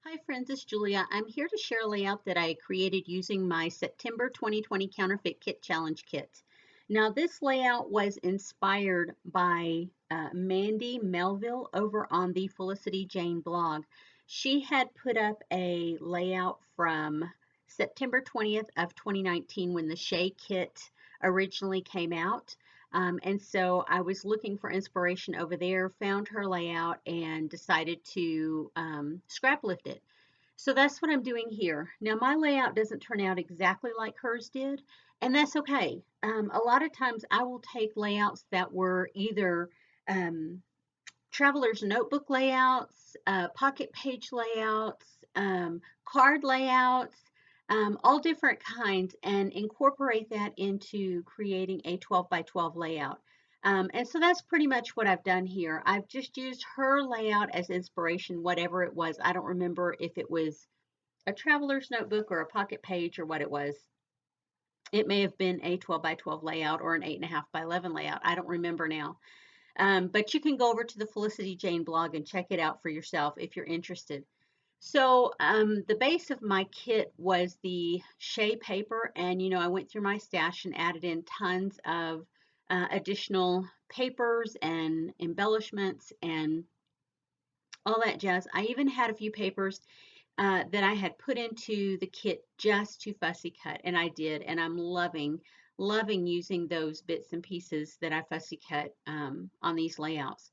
Hi friends, it's Julia. I'm here to share a layout that I created using my September 2020 Counterfeit Kit Challenge Kit. Now this layout was inspired by Mandy Melville over on the Felicity Jane blog. She had put up a layout from September 20th of 2019 when the Shea Kit originally came out. And so I was looking for inspiration over there, found her layout, and decided to scrap lift it. So that's what I'm doing here. Now, my layout doesn't turn out exactly like hers did, and that's okay. A lot of times I will take layouts that were either um, traveler's notebook layouts, pocket page layouts, card layouts, all different kinds, and incorporate that into creating a 12 by 12 layout. And so that's pretty much what I've done here. I've just used her layout as inspiration, whatever it was. I don't remember if it was a traveler's notebook or a pocket page or what it was. It may have been a 12 by 12 layout or an 8.5 by 11 layout. I don't remember now. But you can go over to the Felicity Jane blog and check it out for yourself if you're interested. So the base of my kit was the Shea paper, and I went through my stash and added in tons of additional papers and embellishments and all that jazz. I even had a few papers that I had put into the kit just to fussy cut, and I did, and I'm loving using those bits and pieces that I fussy cut on these layouts.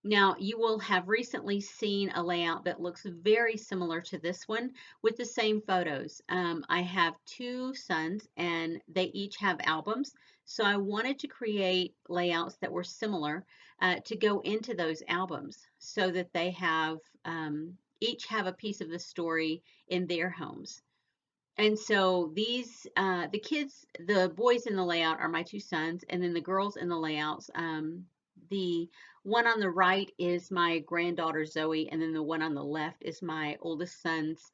Now, you will have recently seen a layout that looks very similar to this one with the same photos. I have two sons and they each have albums. So I wanted to create layouts that were similar to go into those albums so that they have each have a piece of the story in their homes. And so the kids, the boys in the layout are my two sons, and then the girls in the layouts, the one on the right is my granddaughter Zoe, and then the one on the left is my oldest son's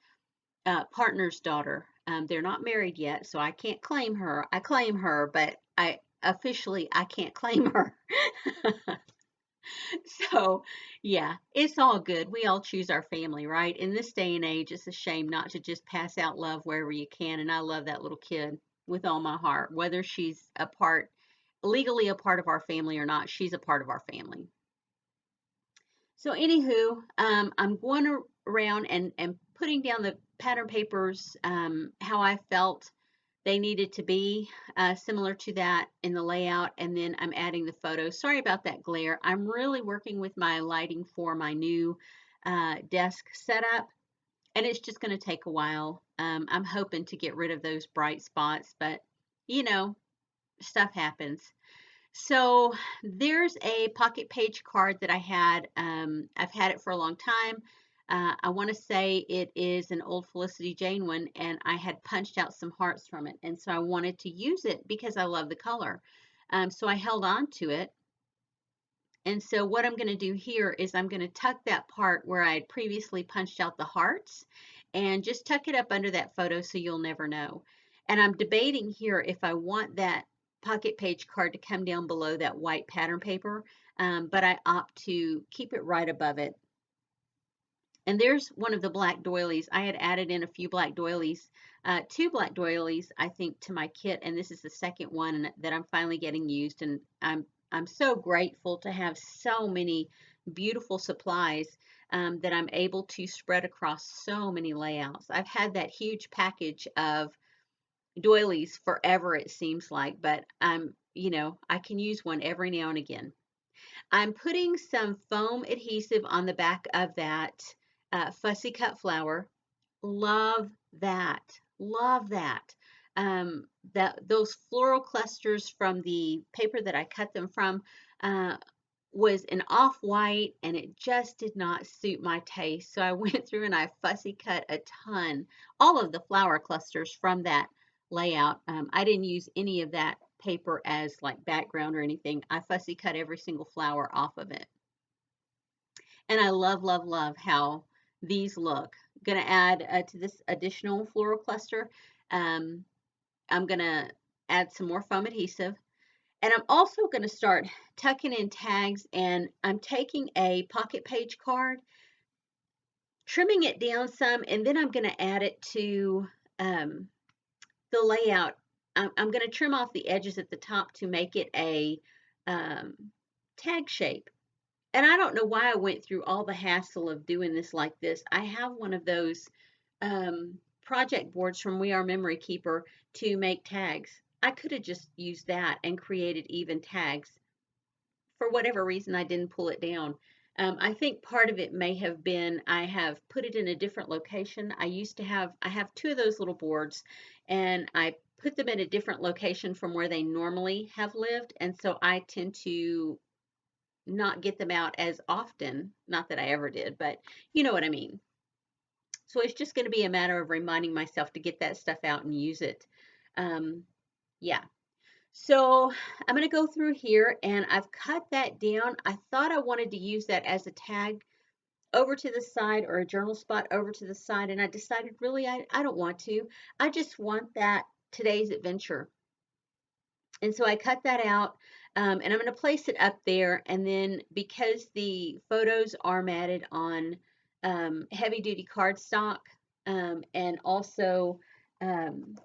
partner's daughter. They're not married yet, so I can't claim her. I claim her, but I can't claim her. So, yeah, it's all good. We all choose our family, right? In this day and age, it's a shame not to just pass out love wherever you can. And I love that little kid with all my heart, whether she's legally a part of our family or not, she's a part of our family. So, anywho, I'm going around and putting down the pattern papers how I felt they needed to be similar to that in the layout, and then I'm adding the photos. Sorry about that glare. I'm really working with my lighting for my new desk setup, and it's just going to take a while. I'm hoping to get rid of those bright spots, but you know, stuff happens. So there's a pocket page card that I had. I've had it for a long time. I want to say it is an old Felicity Jane one, and I had punched out some hearts from it. And so I wanted to use it because I love the color. So I held on to it. And so what I'm going to do here is I'm going to tuck that part where I had previously punched out the hearts and just tuck it up under that photo so you'll never know. And I'm debating here if I want that pocket page card to come down below that white pattern paper, but I opt to keep it right above it. And there's one of the black doilies. I had added in a few black doilies, two black doilies, I think, to my kit, and this is the second one that I'm finally getting used. And I'm so grateful to have so many beautiful supplies that I'm able to spread across so many layouts. I've had that huge package of doilies forever, it seems like, but I can use one every now and again. I'm putting some foam adhesive on the back of that fussy cut flower. Love that. Love that. Those floral clusters from the paper that I cut them from was an off-white, and it just did not suit my taste. So I went through and I fussy cut a ton, all of the flower clusters from that layout. I didn't use any of that paper as like background or anything. I fussy cut every single flower off of it. And I love how these look. Going to add to this additional floral cluster, um, I'm going to add some more foam adhesive. And I'm also going to start tucking in tags, and I'm taking a pocket page card trimming it down some, and then I'm going to add it to um, the layout. I'm going to trim off the edges at the top to make it a um, tag shape. And I don't know why I went through all the hassle of doing this like this. I have one of those project boards from We Are Memory Keeper to make tags. I could have just used that and created even tags. For whatever reason, I didn't pull it down. I think part of it may have been I have put it in a different location. I have two of those little boards, and I put them in a different location from where they normally have lived. And so I tend to not get them out as often. Not that I ever did, but you know what I mean. So it's just going to be a matter of reminding myself to get that stuff out and use it. Um, yeah. So I'm going to go through here and I've cut that down. I thought I wanted to use that as a tag over to the side or a journal spot over to the side. And I decided really I don't want to. I just want that today's adventure. And so I cut that out, and I'm going to place it up there. And then because the photos are matted on heavy duty cardstock, and also um,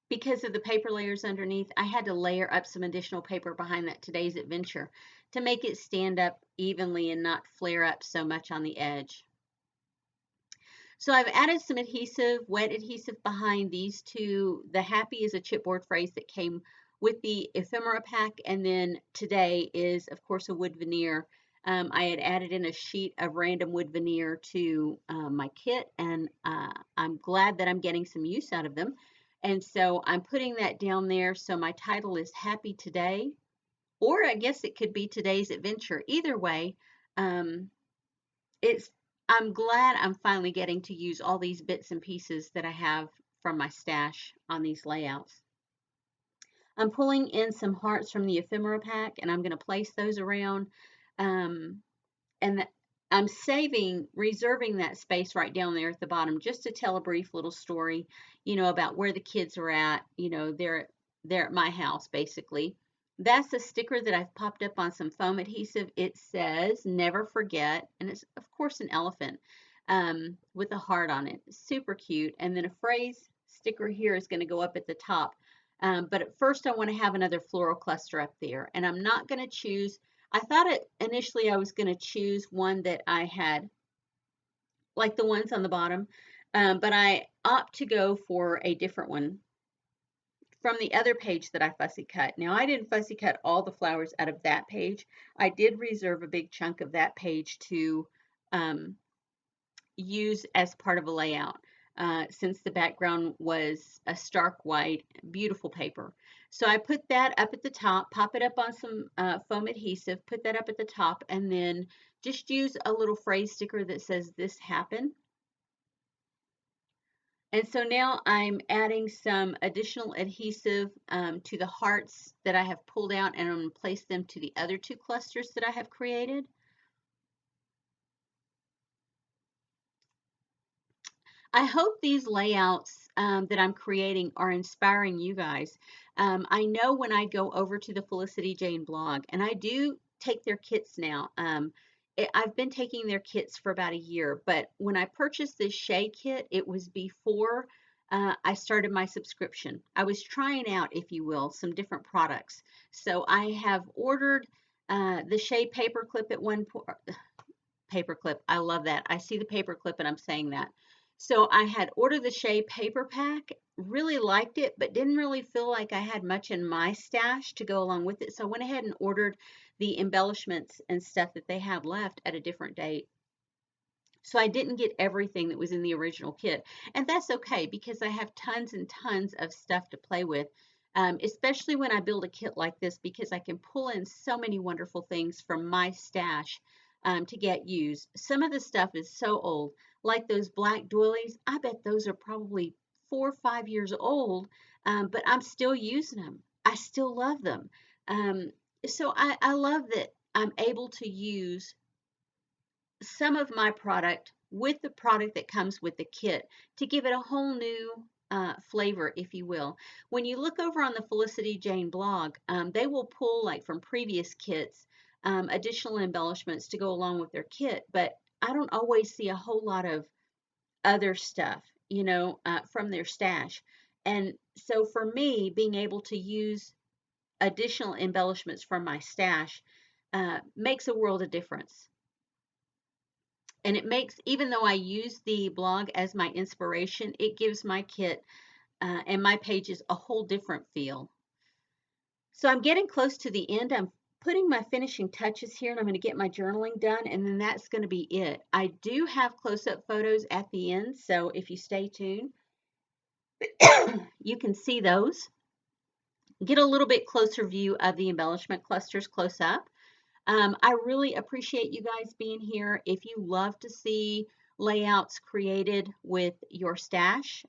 because of the paper layers underneath, I had to layer up some additional paper behind that today's adventure to make it stand up evenly and not flare up so much on the edge. So I've added some adhesive, wet adhesive behind these two. The happy is a chipboard phrase that came with the ephemera pack, and then today is, of course, a wood veneer. I had added in a sheet of random wood veneer to my kit, and I'm glad that I'm getting some use out of them. And so I'm putting that down there. So my title is Happy Today, or I guess it could be Today's Adventure. Either way, um, it's I'm glad I'm finally getting to use all these bits and pieces that I have from my stash on these layouts. I'm pulling in some hearts from the ephemera pack and I'm going to place those around. Um, and I'm reserving that space right down there at the bottom just to tell a brief little story, about where the kids are at. They're at my house basically. That's a sticker that I've popped up on some foam adhesive. It says "Never Forget," and it's of course an elephant with a heart on it. Super cute. And then a phrase sticker here is going to go up at the top. But at first, I want to have another floral cluster up there, and I'm not going to choose. I thought initially I was going to choose one that I had, like the ones on the bottom, but I opt to go for a different one from the other page that I fussy cut. Now, I didn't fussy cut all the flowers out of that page. I did reserve a big chunk of that page to um, use as part of a layout. Since the background was a stark white, beautiful paper. So I put that up at the top, pop it up on some foam adhesive, put that up at the top, and then just use a little phrase sticker that says "This happened." And so now I'm adding some additional adhesive to the hearts that I have pulled out, and I'm going to place them to the other two clusters that I have created. I hope these layouts that I'm creating are inspiring you guys. I know when I go over to the Felicity Jane blog, and I do take their kits now. I've been taking their kits for about a year, but when I purchased this Shea kit, it was before I started my subscription. I was trying out, if you will, some different products. So I have ordered the Shea paperclip at one point. Paperclip. I love that. I see the paperclip and I'm saying that. So I had ordered the Shea paper pack, really liked it, but didn't really feel like I had much in my stash to go along with it. So I went ahead and ordered the embellishments and stuff that they have left at a different date. So I didn't get everything that was in the original kit. And that's okay because I have tons and tons of stuff to play with, especially when I build a kit like this because I can pull in so many wonderful things from my stash to get used. Some of the stuff is so old, like those black doilies. I bet those are probably 4 or 5 years old, but I'm still using them. I still love them. Um, so I love that I'm able to use some of my product with the product that comes with the kit to give it a whole new flavor, if you will. When you look over on the Felicity Jane blog, they will pull like from previous kits additional embellishments to go along with their kit, but I don't always see a whole lot of other stuff, from their stash. And so for me, being able to use additional embellishments from my stash makes a world of difference. And it makes, even though I use the blog as my inspiration, it gives my kit and my pages a whole different feel. So I'm getting close to the end. I'm putting my finishing touches here, and I'm going to get my journaling done, and then that's going to be it. I do have close-up photos at the end, so if you stay tuned, you can see those. Get a little bit closer view of the embellishment clusters close up. I really appreciate you guys being here. If you love to see layouts created with your stash,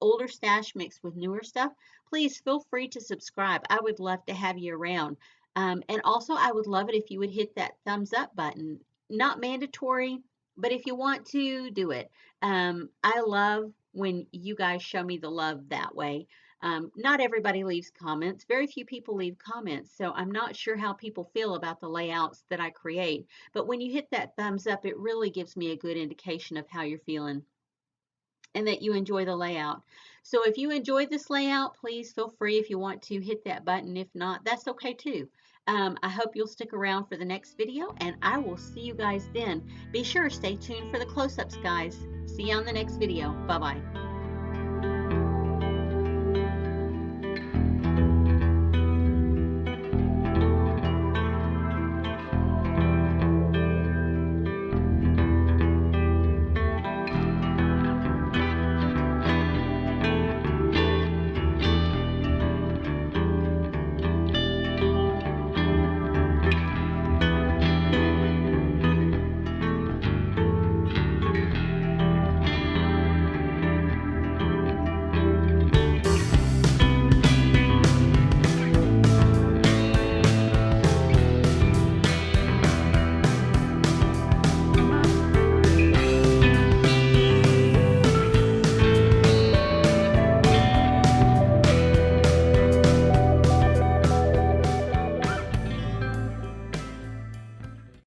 older stash mixed with newer stuff, please feel free to subscribe. I would love to have you around. And also, I would love it if you would hit that thumbs up button. Not mandatory, but if you want to, do it. I love when you guys show me the love that way. Not everybody leaves comments. Very few people leave comments, so I'm not sure how people feel about the layouts that I create. But when you hit that thumbs up, it really gives me a good indication of how you're feeling and that you enjoy the layout. So if you enjoyed this layout, please feel free, if you want to, hit that button. If not, that's okay too. I hope you'll stick around for the next video, and I will see you guys then. Be sure to stay tuned for the close-ups, guys. See you on the next video. Bye-bye.